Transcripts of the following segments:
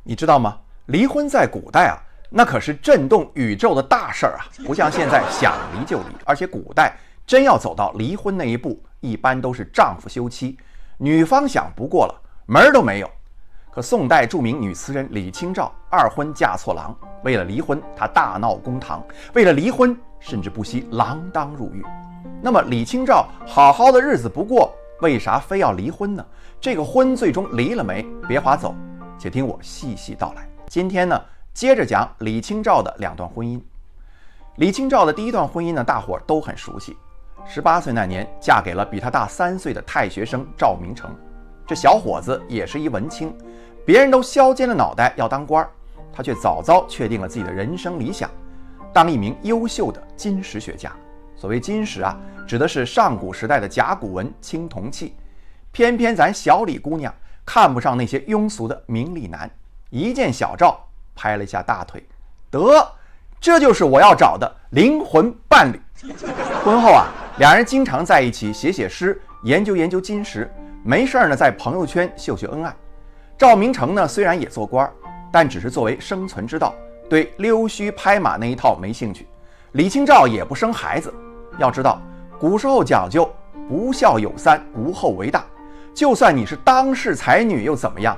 你知道吗？离婚在古代啊，那可是震动宇宙的大事儿啊，不像现在想离就离。而且古代真要走到离婚那一步，一般都是丈夫休妻，女方想不过了，门儿都没有。可宋代著名女词人李清照二婚嫁错郎，为了离婚，她大闹公堂，为了离婚，甚至不惜锒铛入狱。那么李清照好好的日子不过，为啥非要离婚呢？这个婚最终离了没？别划走，且听我细细道来。今天呢，接着讲李清照的两段婚姻。李清照的第一段婚姻呢，大伙儿都很熟悉。18岁那年，嫁给了比她大3岁的太学生赵明诚。这小伙子也是一文青，别人都削尖了脑袋要当官，他却早早确定了自己的人生理想，当一名优秀的金石学家。所谓金石啊，指的是上古时代的甲骨文青铜器。偏偏咱小李姑娘看不上那些庸俗的名利男，一见小赵拍了一下大腿，得，这就是我要找的灵魂伴侣。婚后啊，两人经常在一起写诗，研究金石，没事呢在朋友圈秀恩爱。赵明诚呢虽然也做官，但只是作为生存之道，对溜须拍马那一套没兴趣。李清照也不生孩子，要知道古时候讲究不孝有三，无后为大。就算你是当世才女又怎么样？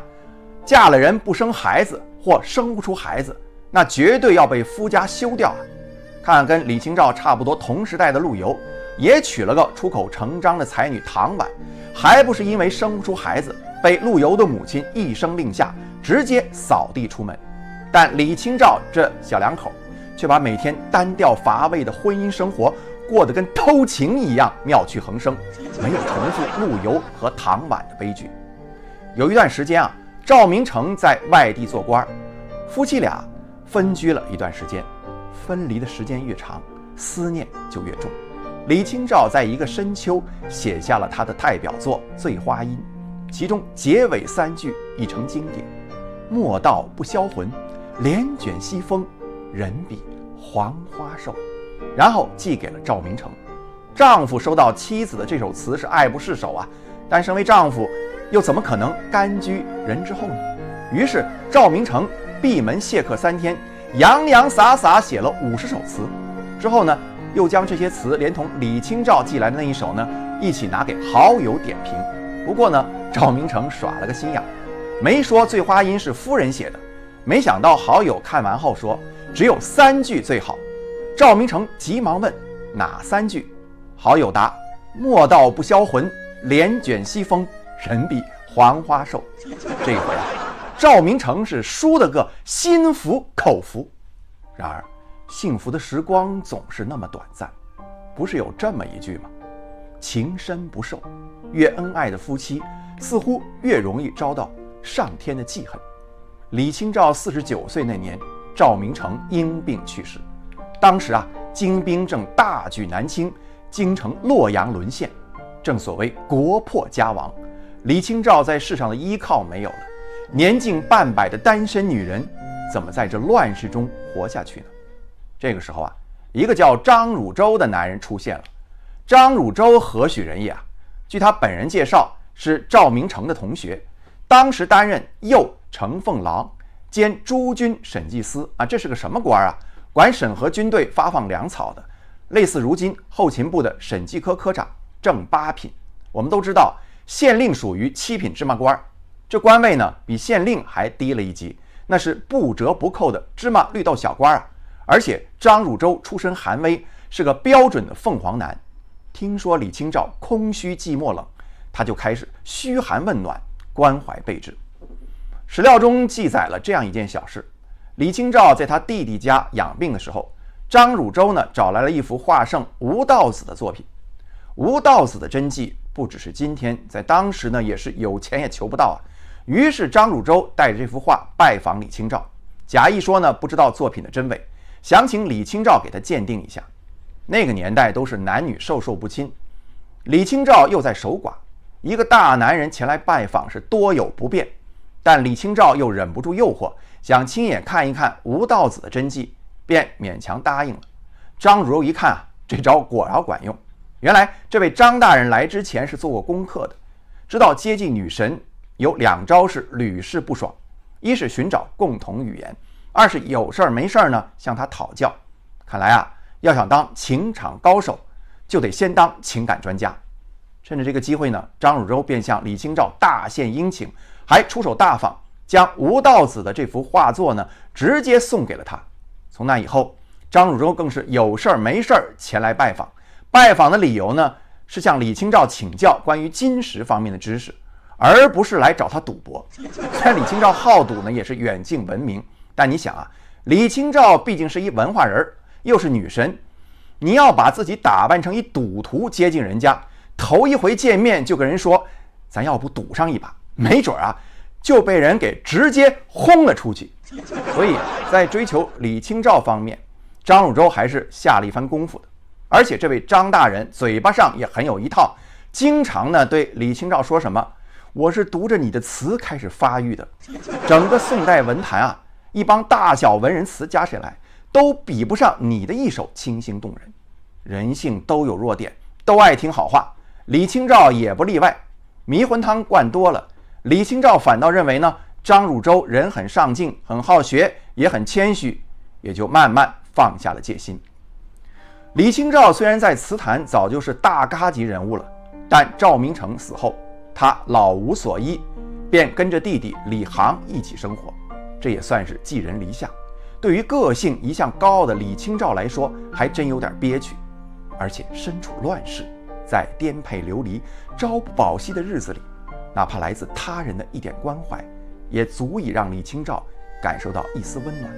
嫁了人不生孩子或生不出孩子，那绝对要被夫家休掉啊！看跟李清照差不多同时代的陆游，也娶了个出口成章的才女唐婉，还不是因为生不出孩子，被陆游的母亲一声令下，直接扫地出门。但李清照这小两口，却把每天单调乏味的婚姻生活过得跟偷情一样妙趣横生，没有重复陆游和唐婉的悲剧。有一段时间啊，赵明诚在外地做官，夫妻俩分居了一段时间，分离的时间越长，思念就越重。李清照在一个深秋写下了她的代表作《醉花阴》，其中结尾3句已成经典：莫道不销魂，帘卷西风，人比黄花瘦。然后寄给了赵明诚。丈夫收到妻子的这首词是爱不释手啊，但身为丈夫又怎么可能甘居人之后呢？于是赵明诚闭门谢客3天，洋洋洒洒写了50首词。之后呢，又将这些词连同李清照寄来的那一首呢，一起拿给好友点评。不过呢，赵明诚耍了个心眼，没说《醉花阴》是夫人写的。没想到好友看完后说，只有3句最好。赵明诚急忙问哪3句，好友答：莫道不销魂，帘卷西风，人比黄花瘦。这回啊，赵明诚是输得个心服口服。然而幸福的时光总是那么短暂，不是有这么一句吗？情深不寿，越恩爱的夫妻似乎越容易遭到上天的记恨。李清照49岁那年，赵明诚因病去世。当时啊，金兵正大举南侵，京城洛阳沦陷，正所谓国破家亡。李清照在世上的依靠没有了，年近半百的单身女人怎么在这乱世中活下去呢？这个时候啊，一个叫张汝舟的男人出现了。张汝舟何许人也啊？据他本人介绍，是赵明诚的同学，当时担任右承奉郎兼诸军审计司啊，这是个什么官啊？管审核军队发放粮草的，类似如今后勤部的审计科科长，正8品。我们都知道，县令属于7品芝麻官，这官位呢比县令还低了一级，那是不折不扣的芝麻绿豆小官啊。而且张汝舟出身寒微，是个标准的凤凰男。听说李清照空虚寂寞冷，他就开始嘘寒问暖，关怀备至。史料中记载了这样一件小事：李清照在他弟弟家养病的时候，张汝舟呢找来了一幅画圣吴道子的作品。吴道子的真迹不只是今天，在当时呢也是有钱也求不到啊。于是张汝舟带着这幅画拜访李清照，假意说呢不知道作品的真伪，想请李清照给他鉴定一下。那个年代都是男女授受不亲，李清照又在守寡，一个大男人前来拜访是多有不便，但李清照又忍不住诱惑，想亲眼看一看吴道子的真迹，便勉强答应了。张汝舟一看啊，这招果然管用。原来这位张大人来之前是做过功课的，知道接近女神有2招是屡试不爽。一是寻找共同语言，二是有事儿没事儿呢向他讨教。看来啊，要想当情场高手，就得先当情感专家。趁着这个机会呢，张汝舟便向李清照大献殷勤，还出手大方，将吴道子的这幅画作呢直接送给了他。从那以后，张汝舟更是有事儿没事儿前来拜访。拜访的理由呢，是向李清照请教关于金石方面的知识，而不是来找他赌博。虽然李清照好赌呢，也是远近闻名，但你想啊，李清照毕竟是一文化人，又是女神，你要把自己打扮成一赌徒接近人家，头一回见面就跟人说咱要不赌上一把，没准啊就被人给直接轰了出去。所以在追求李清照方面，张汝舟还是下了一番功夫的。而且这位张大人嘴巴上也很有一套，经常呢对李清照说什么我是读着你的词开始发育的。整个宋代文坛啊，一帮大小文人词加起来都比不上你的一首清新动人。人性都有弱点，都爱听好话，李清照也不例外。迷魂汤灌多了，李清照反倒认为呢张汝舟人很上进，很好学，也很谦虚，也就慢慢放下了戒心。李清照虽然在词坛早就是大咖级人物了，但赵明诚死后，他老无所依，便跟着弟弟李航一起生活，这也算是寄人篱下。对于个性一向高傲的李清照来说，还真有点憋屈。而且身处乱世，在颠沛流离、朝不保夕的日子里，哪怕来自他人的一点关怀，也足以让李清照感受到一丝温暖。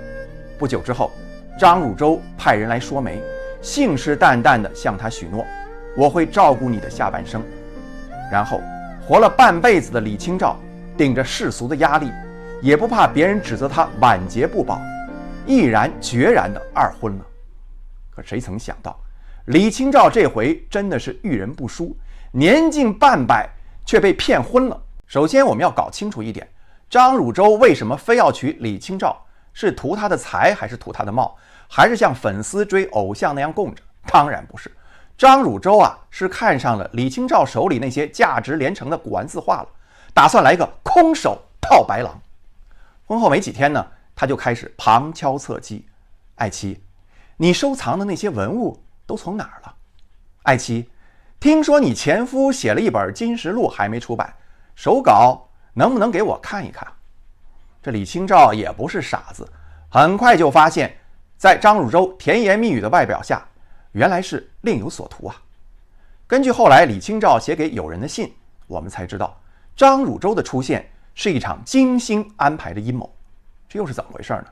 不久之后，张汝舟派人来说媒，信誓旦旦地向他许诺，我会照顾你的下半生。然后活了半辈子的李清照，顶着世俗的压力，也不怕别人指责他晚节不保，毅然决然地二婚了。可谁曾想到，李清照这回真的是遇人不淑，年近半百却被骗婚了。首先我们要搞清楚一点，张汝舟为什么非要娶李清照？是图他的才，还是图他的貌，还是像粉丝追偶像那样供着？当然不是。张汝舟啊，是看上了李清照手里那些价值连城的古玩字画了，打算来个空手套白狼。婚后没几天呢，他就开始旁敲侧击：爱妻，你收藏的那些文物都从哪儿了？爱妻，听说你前夫写了一本《金石录》还没出版，手稿能不能给我看一看？这李清照也不是傻子，很快就发现，在张汝舟甜言蜜语的外表下，原来是另有所图啊。根据后来李清照写给友人的信，我们才知道，张汝舟的出现是一场精心安排的阴谋。这又是怎么回事呢？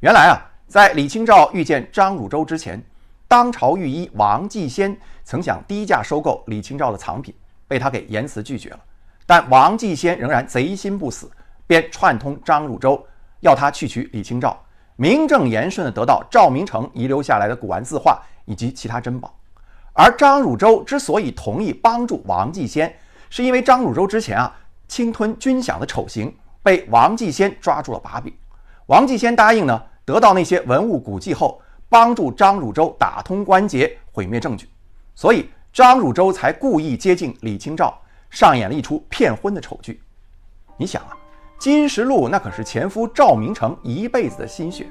原来啊，在李清照遇见张汝舟之前，当朝御医王继先曾想低价收购李清照的藏品，被他给严词拒绝了。但王继先仍然贼心不死，便串通张汝舟，要他去娶李清照，名正言顺地得到赵明诚遗留下来的古玩字画以及其他珍宝。而张汝舟之所以同意帮助王继先，是因为张汝舟之前啊侵吞军饷的丑行被王继先抓住了把柄。王继先答应呢，得到那些文物古迹后，帮助张汝舟打通关节，毁灭证据。所以张汝舟才故意接近李清照，上演了一出骗婚的丑剧。你想啊，金石录那可是前夫赵明诚一辈子的心血，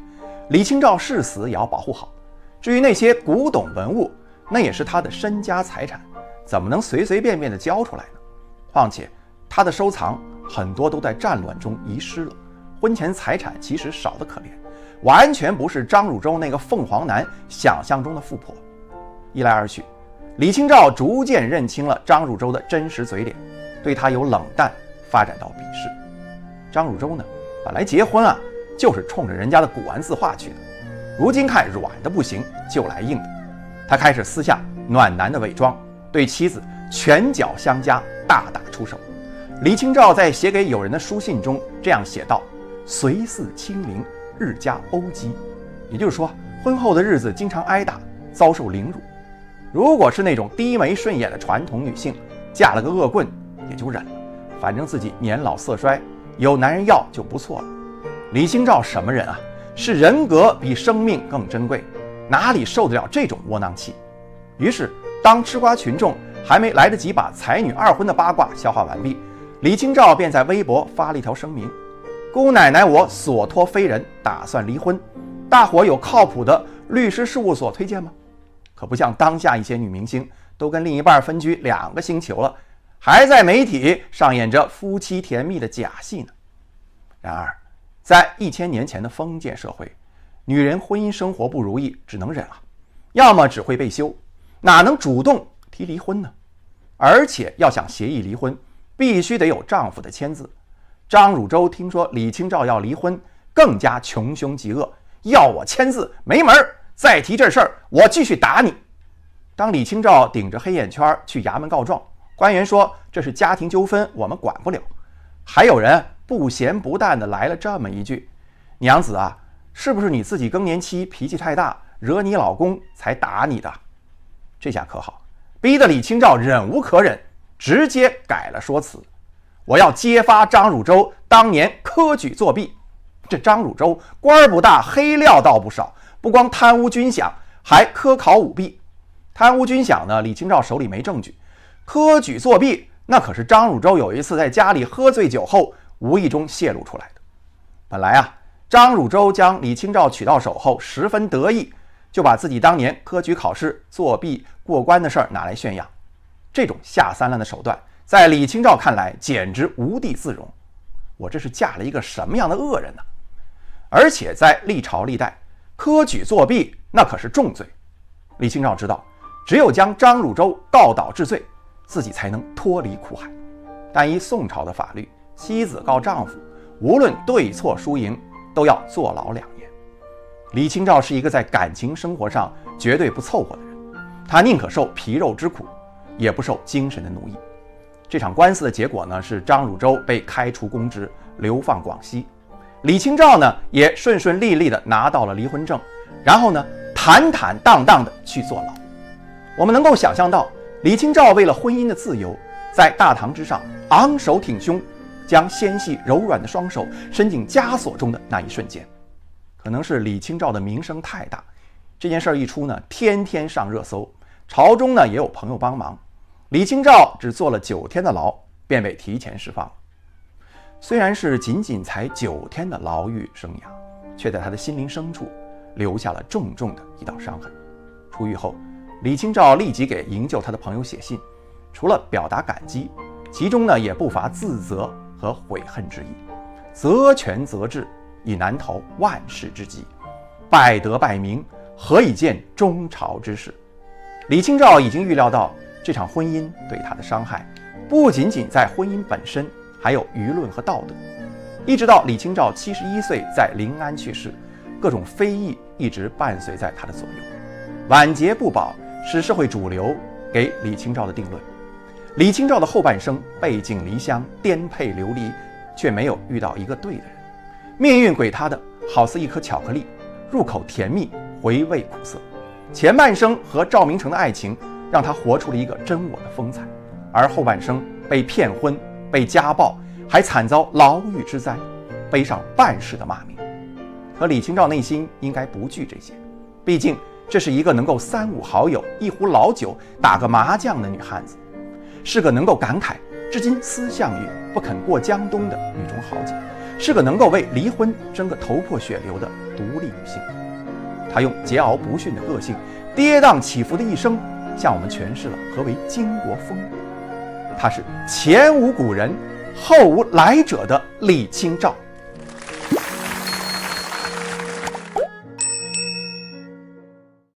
李清照誓死也要保护好。至于那些古董文物，那也是他的身家财产，怎么能随随便便的交出来呢？况且他的收藏很多都在战乱中遗失了，婚前财产其实少得可怜，完全不是张汝舟那个凤凰男想象中的富婆。一来二去，李清照逐渐认清了张汝舟的真实嘴脸，对他由冷淡发展到鄙视。张汝舟呢，本来结婚啊就是冲着人家的古玩字画去的，如今看软的不行，就来硬的。他开始撕下暖男的伪装，对妻子拳脚相加，大打出手。李清照在写给友人的书信中这样写道：随似亲临，日加殴击。也就是说，婚后的日子经常挨打，遭受凌辱。如果是那种低眉顺眼的传统女性，嫁了个恶棍也就忍了，反正自己年老色衰，有男人要就不错了。李清照什么人啊？是人格比生命更珍贵，哪里受得了这种窝囊气？于是当吃瓜群众还没来得及把才女二婚的八卦消化完毕，李清照便在微博发了一条声明：姑奶奶我所托非人，打算离婚，大伙有靠谱的律师事务所推荐吗？可不像当下一些女明星都跟另一半分居2个星球了，还在媒体上演着夫妻甜蜜的假戏呢。然而在1000年前的封建社会，女人婚姻生活不如意只能忍啊，要么只会被休，哪能主动提离婚呢？而且要想协议离婚，必须得有丈夫的签字。张汝舟听说李清照要离婚，更加穷凶极恶，要我签字没门儿，再提这事儿我继续打你。当李清照顶着黑眼圈去衙门告状，官员说这是家庭纠纷，我们管不了。还有人不咸不淡的来了这么一句：娘子啊，是不是你自己更年期脾气太大，惹你老公才打你的？这下可好，逼得李清照忍无可忍，直接改了说辞，我要揭发张汝舟当年科举作弊。这张汝舟官不大，黑料倒不少，不光贪污军饷，还科考舞弊。贪污军饷呢，李清照手里没证据；科举作弊，那可是张汝舟有一次在家里喝醉酒后无意中泄露出来的。本来啊，张汝舟将李清照娶到手后十分得意，就把自己当年科举考试作弊过关的事儿拿来炫耀。这种下三滥的手段，在李清照看来简直无地自容。我这是嫁了一个什么样的恶人呢？而且在历朝历代，科举作弊那可是重罪。李清照知道，只有将张汝舟告倒治罪，自己才能脱离苦海。但依宋朝的法律，妻子告丈夫，无论对错输赢，都要坐牢2年。李清照是一个在感情生活上绝对不凑合的人，她宁可受皮肉之苦，也不受精神的奴役。这场官司的结果呢，是张汝舟被开除公职，流放广西。李清照呢，也顺顺利利地拿到了离婚证，然后呢，坦坦荡荡地去坐牢。我们能够想象到，李清照为了婚姻的自由，在大堂之上昂首挺胸，将纤细柔软的双手伸进枷锁中的那一瞬间。可能是李清照的名声太大，这件事一出呢，天天上热搜，朝中呢也有朋友帮忙。李清照只坐了9天的牢，便被提前释放了。虽然是仅仅才9天的牢狱生涯，却在他的心灵深处留下了重重的一道伤痕。出狱后，李清照立即给营救他的朋友写信，除了表达感激，其中呢也不乏自责和悔恨之意。责权责治，已难逃万世之极；败德败名，何以见中朝之事？李清照已经预料到这场婚姻对他的伤害，不仅仅在婚姻本身，还有舆论和道德。一直到李清照71岁在临安去世，各种非议一直伴随在他的左右。晚节不保是社会主流给李清照的定论。李清照的后半生背井离乡，颠沛流离，却没有遇到一个对的人。命运给他的好似一颗巧克力，入口甜蜜，回味苦涩。前半生和赵明诚的爱情让他活出了一个真我的风采，而后半生被骗婚，被家暴，还惨遭牢狱之灾，背上半世的骂名。可李清照内心应该不惧这些，毕竟这是一个能够3、5好友一壶老酒打个麻将的女汉子，是个能够感慨至今思项羽不肯过江东的女中豪杰，是个能够为离婚争个头破血流的独立女性。她用桀骜不驯的个性，跌宕起伏的一生，向我们诠释了何为巾帼风骨。她是前无古人后无来者的李清照。